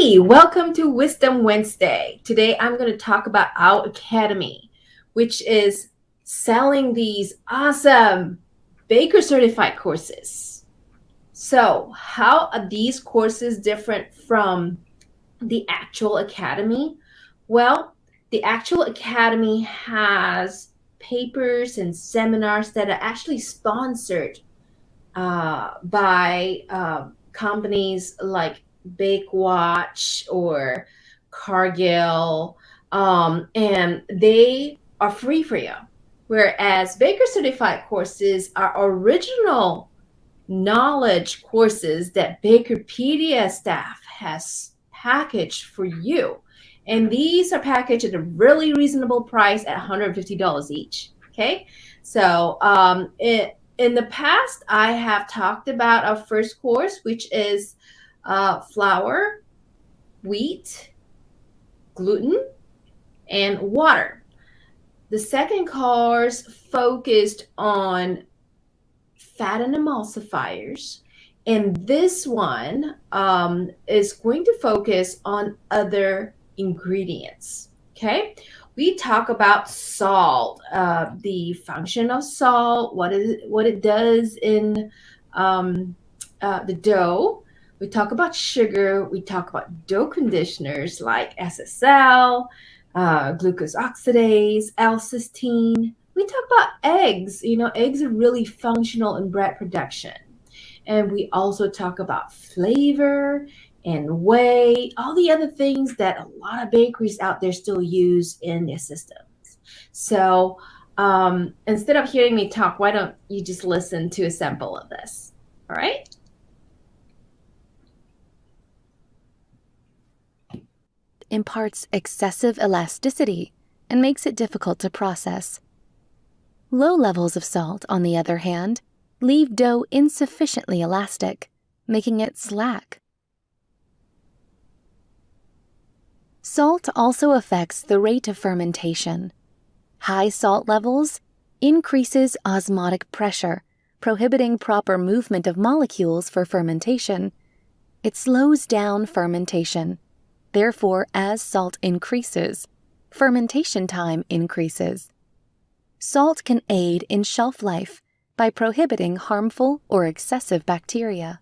Hey, welcome to Wisdom Wednesday. Today I'm going to talk about our academy, which is selling these awesome baker certified courses. So, how are these courses different from the actual academy? Well, the actual academy has papers and seminars that are actually sponsored by companies like Bakewatch or Cargill, and they are free for you. Whereas Baker Certified courses are original knowledge courses that Bakerpedia staff has packaged for you. And these are packaged at a really reasonable price at $150 each. Okay. So in the past, I have talked about our first course, which is flour, wheat, gluten, and water. The second course focused on fat and emulsifiers. And this one is going to focus on other ingredients. Okay. We talk about salt, the function of salt, what it does in the dough. We talk about sugar. We talk about dough conditioners like SSL, glucose oxidase, L-cysteine. We talk about eggs. Eggs are really functional in bread production. And we also talk about flavor and whey, all the other things that a lot of bakeries out there still use in their systems. So instead of hearing me talk, why don't you just listen to a sample of this? All right. Imparts excessive elasticity and makes it difficult to process. Low levels of salt, on the other hand, leave dough insufficiently elastic, making it slack. Salt also affects the rate of fermentation. High salt levels increases osmotic pressure, prohibiting proper movement of molecules for fermentation. It slows down fermentation. Therefore, as salt increases, fermentation time increases. Salt can aid in shelf life by prohibiting harmful or excessive bacteria.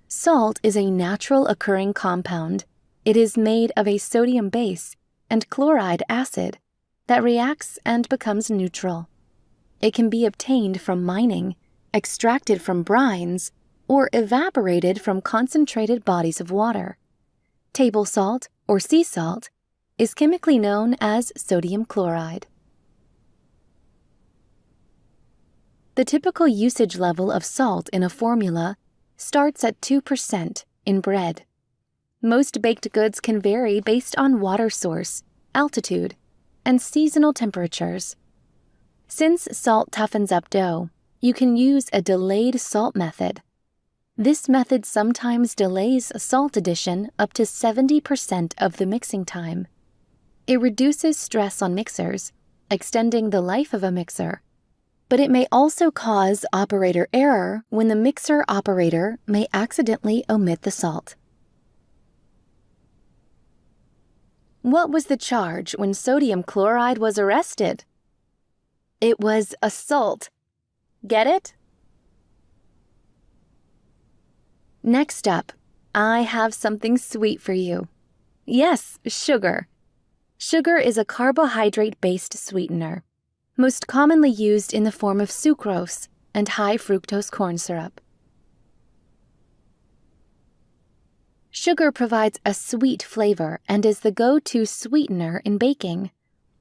Salt is a natural occurring compound. It is made of a sodium base and chloride acid that reacts and becomes neutral. It can be obtained from mining, extracted from brines, or evaporated from concentrated bodies of water. Table salt, or sea salt, is chemically known as sodium chloride. The typical usage level of salt in a formula starts at 2% in bread. Most baked goods can vary based on water source, altitude, and seasonal temperatures. Since salt toughens up dough, you can use a delayed salt method. This method sometimes delays salt addition up to 70% of the mixing time. It reduces stress on mixers, extending the life of a mixer, but it may also cause operator error when the mixer operator may accidentally omit the salt. What was the charge when sodium chloride was arrested? It was assault. Get it? Next up, I have something sweet for you. Yes, sugar. Sugar is a carbohydrate-based sweetener, most commonly used in the form of sucrose and high fructose corn syrup. Sugar provides a sweet flavor and is the go-to sweetener in baking.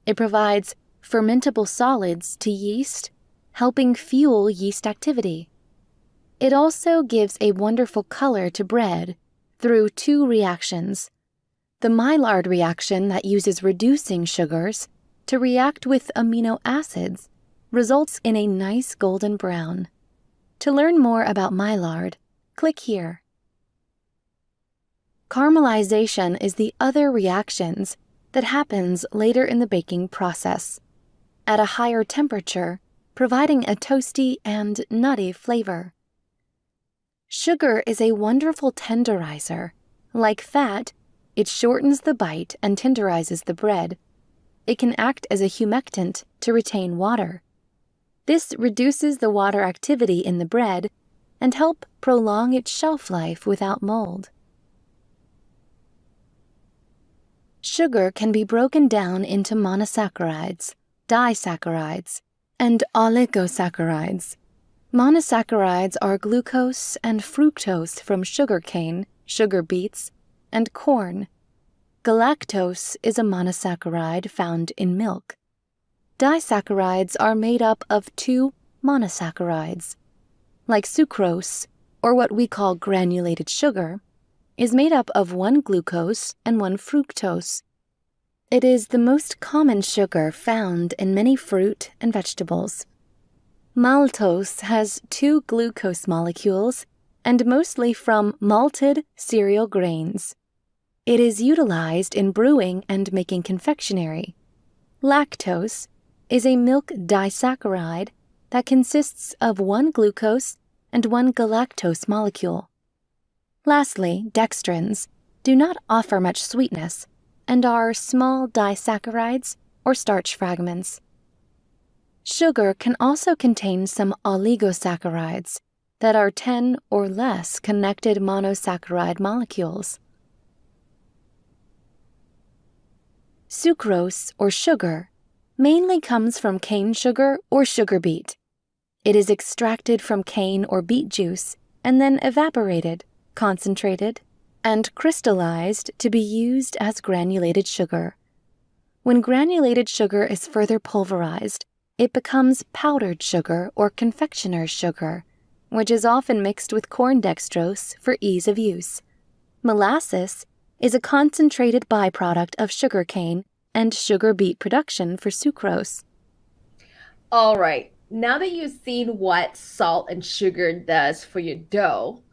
It provides fermentable solids to yeast, helping fuel yeast activity. It also gives a wonderful color to bread through two reactions. The Maillard reaction that uses reducing sugars to react with amino acids results in a nice golden brown. To learn more about Maillard, click here. Caramelization is the other reactions that happens later in the baking process, at a higher temperature, providing a toasty and nutty flavor. Sugar is a wonderful tenderizer. Like fat, it shortens the bite and tenderizes the bread. It can act as a humectant to retain water. This reduces the water activity in the bread and help prolong its shelf life without mold. Sugar can be broken down into monosaccharides, disaccharides, and oligosaccharides. Monosaccharides are glucose and fructose from sugarcane, sugar beets, and corn. Galactose is a monosaccharide found in milk. Disaccharides are made up of two monosaccharides. Like sucrose, or what we call granulated sugar, is made up of one glucose and one fructose. It is the most common sugar found in many fruit and vegetables. Maltose has two glucose molecules and mostly from malted cereal grains. It is utilized in brewing and making confectionery. Lactose is a milk disaccharide that consists of one glucose and one galactose molecule. Lastly, dextrins do not offer much sweetness and are small disaccharides or starch fragments. Sugar can also contain some oligosaccharides that are 10 or less connected monosaccharide molecules. Sucrose, or sugar, mainly comes from cane sugar or sugar beet. It is extracted from cane or beet juice and then evaporated, concentrated, and crystallized to be used as granulated sugar. When granulated sugar is further pulverized, it becomes powdered sugar or confectioner's sugar, which is often mixed with corn dextrose for ease of use. Molasses is a concentrated byproduct of sugarcane and sugar beet production for sucrose. All right, now that you've seen what salt and sugar does for your dough,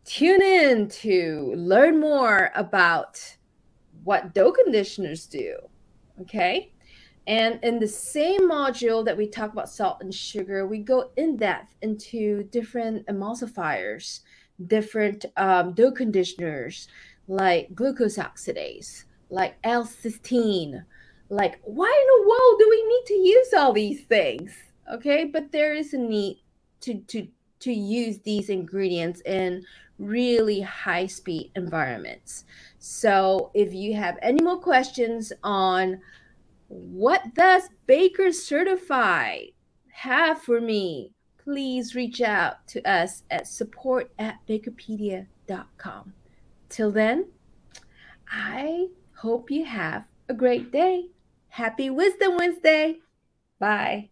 tune in to learn more about what dough conditioners do, okay? And in the same module that we talk about salt and sugar, we go in depth into different emulsifiers, different dough conditioners like glucose oxidase, like L-cysteine, like why in the world do we need to use all these things? Okay, but there is a need to use these ingredients in really high speed environments. So if you have any more questions on what does Baker Certified have for me, please reach out to us at support@bakerpedia.com. Till then, I hope you have a great day. Happy Wisdom Wednesday. Bye.